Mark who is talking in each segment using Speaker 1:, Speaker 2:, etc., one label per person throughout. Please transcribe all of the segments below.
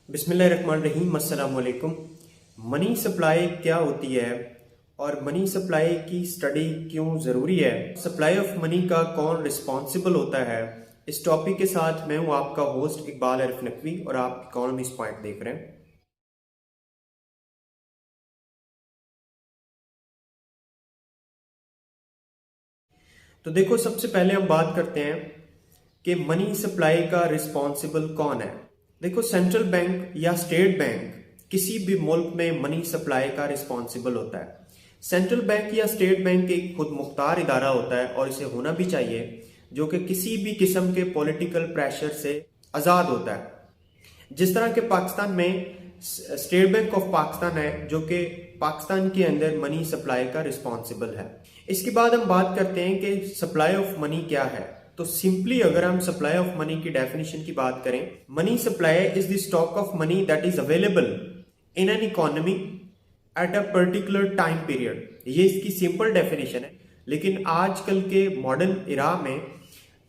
Speaker 1: बिस्मिल्लाहिर्रहमानिर्रहीम, अस्सलाम वालेकुम। मनी सप्लाई क्या होती है और मनी सप्लाई की स्टडी क्यों ज़रूरी है, सप्लाई ऑफ मनी का कौन रिस्पॉन्सिबल होता है, इस टॉपिक के साथ मैं हूं आपका होस्ट इकबाल आरिफ नकवी और आप इकोनॉमिक्स पॉइंट देख रहे हैं। तो देखो, सबसे पहले हम बात करते हैं कि मनी सप्लाई का रिस्पॉन्सिबल कौन है। देखो, सेंट्रल बैंक या स्टेट बैंक किसी भी मुल्क में मनी सप्लाई का रिस्पॉन्सिबल होता है। सेंट्रल बैंक या स्टेट बैंक एक खुद मुख्तार इदारा होता है और इसे होना भी चाहिए, जो कि किसी भी किस्म के पॉलिटिकल प्रेशर से आज़ाद होता है। जिस तरह के पाकिस्तान में स्टेट बैंक ऑफ पाकिस्तान है, जो कि पाकिस्तान के अंदर मनी सप्लाई का रिस्पॉन्सिबल है। इसके बाद हम बात करते हैं कि सप्लाई ऑफ मनी क्या है। तो सिंपली अगर हम सप्लाई ऑफ मनी की डेफिनेशन की बात करें, money supply is the stock of money that is available in an economy at a particular time period. ये इसकी सिंपल डेफिनेशन है, लेकिन आजकल के मॉडर्न इरा में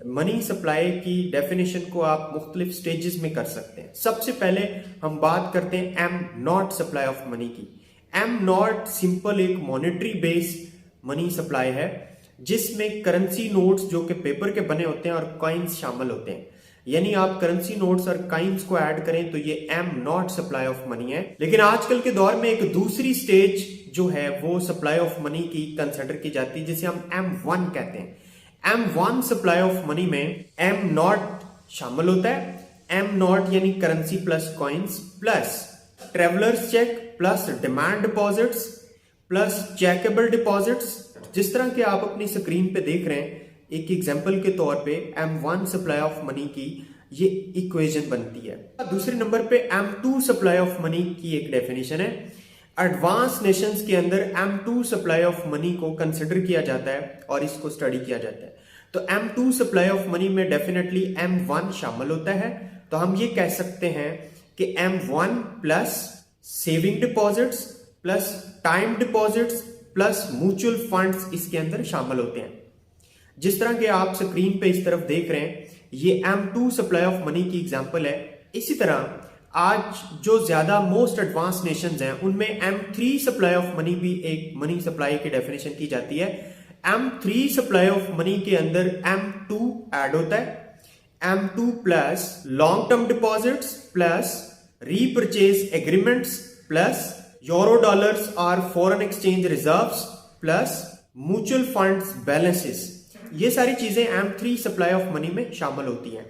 Speaker 1: मनी सप्लाई की डेफिनेशन को आप मुख्तलिफ स्टेजेस में कर सकते हैं। सबसे पहले हम बात करते हैं am not supply of money की। एम नॉट सिंपल एक मॉनेटरी बेस्ड मनी सप्लाई है, जिसमें करेंसी नोट्स जो कि पेपर के बने होते हैं और कॉइन्स शामिल होते हैं। यानी आप करेंसी नोट्स और कॉइन्स को ऐड करें तो ये am not supply of money है। लेकिन आजकल के दौर में एक दूसरी स्टेज जो है वो सप्लाई ऑफ मनी की कंसिडर की जाती है, जिसे हम M1 कहते हैं। M1 सप्लाई ऑफ मनी में एम नॉट शामिल होता है। एम नॉट यानी currency plus coins plus travellers cheque plus demand deposits plus checkable deposits. जिस तरह के आप अपनी स्क्रीन पे देख रहे हैं, एक एग्जांपल के तौर पे M1 सप्लाई ऑफ मनी की ये इक्वेशन बनती है। दूसरे नंबर पे M2 सप्लाई ऑफ मनी की एक डेफिनेशन है। एडवांस नेशंस के अंदर M2 सप्लाई ऑफ मनी को कंसिडर किया जाता है और इसको स्टडी किया जाता है। तो M2 सप्लाई ऑफ मनी में डेफिनेटली M1 शामिल होता है। तो हम ये कह सकते हैं कि M1 plus saving deposits plus time deposits plus mutual funds इसके अंदर शामिल होते हैं। जिस तरह के आप स्क्रीन पे इस तरफ देख रहे हैं, ये M2 सप्लाई ऑफ मनी की एग्जांपल है। इसी तरह आज जो ज्यादा मोस्ट एडवांस नेशंस हैं, उनमें M3 सप्लाई ऑफ मनी भी एक मनी सप्लाई की डेफिनेशन की जाती है। M3 सप्लाई ऑफ मनी के अंदर M2 ऐड होता है। M2 plus long term deposits plus repurchase agreements plus euro dollars और foreign exchange reserves plus mutual funds balances, ये सारी चीजें M3 सप्लाई ऑफ मनी में शामिल होती हैं।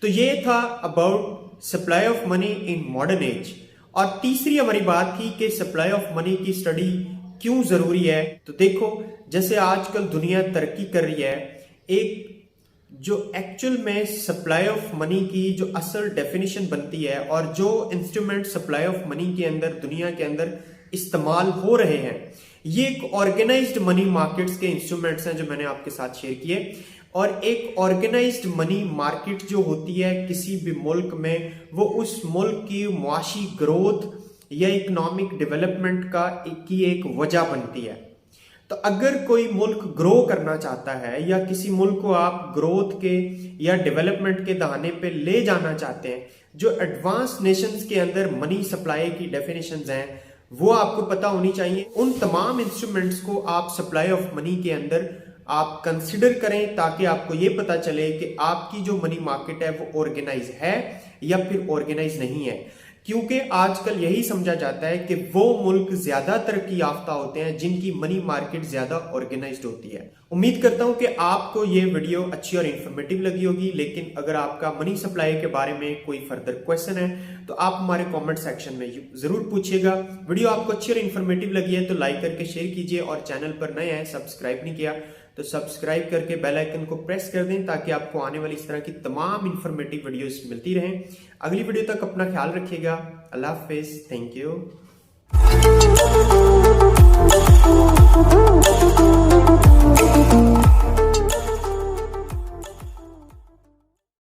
Speaker 1: तो ये था about supply of money in modern age. और तीसरी हमारी बात थी कि सप्लाई ऑफ मनी की स्टडी क्यों जरूरी है। तो देखो, जैसे आजकल दुनिया तरक्की कर रही है, एक जो एक्चुअल में सप्लाई ऑफ मनी की जो असल डेफिनेशन बनती है और जो इंस्ट्रूमेंट सप्लाई ऑफ मनी के अंदर दुनिया के अंदर इस्तेमाल हो रहे हैं, ये एक ऑर्गेनाइज्ड मनी मार्केट्स के इंस्ट्रूमेंट्स हैं जो मैंने आपके साथ शेयर किए। और एक ऑर्गेनाइज्ड मनी मार्केट जो होती है किसी भी मुल्क में, वो उस मुल्क की मुआशी ग्रोथ या इकोनॉमिक डेवलपमेंट की एक वजह बनती है। तो अगर कोई मुल्क ग्रो करना चाहता है या किसी मुल्क को आप ग्रोथ के या डेवलपमेंट के दहाने पे ले जाना चाहते हैं, जो एडवांस नेशंस के अंदर मनी सप्लाई की डेफिनेशंस हैं वो आपको पता होनी चाहिए। उन तमाम इंस्ट्रूमेंट्स को आप सप्लाई ऑफ मनी के अंदर आप कंसिडर करें, ताकि आपको ये पता चले कि आपकी जो मनी मार्केट है वो ऑर्गेनाइज है या फिर ऑर्गेनाइज नहीं है। क्योंकि आजकल यही समझा जाता है कि वो मुल्क ज्यादा तरक्की याफ्ता होते हैं जिनकी मनी मार्केट ज्यादा ऑर्गेनाइज्ड होती है। उम्मीद करता हूं कि आपको ये वीडियो अच्छी और इन्फॉर्मेटिव लगी होगी। लेकिन अगर आपका मनी सप्लाई के बारे में कोई फर्दर क्वेश्चन है तो आप हमारे कमेंट सेक्शन में जरूर पूछिएगा। वीडियो आपको अच्छी और इन्फॉर्मेटिव लगी है तो लाइक करके शेयर कीजिए, और चैनल पर नए हैं सब्सक्राइब नहीं किया तो सब्सक्राइब करके बेल आइकन को प्रेस कर दें, ताकि आपको आने वाली इस तरह की तमाम इंफॉर्मेटिव वीडियोस मिलती रहें। अगली वीडियो तक अपना ख्याल रखिएगा। अल्लाह हाफिज, थैंक यू।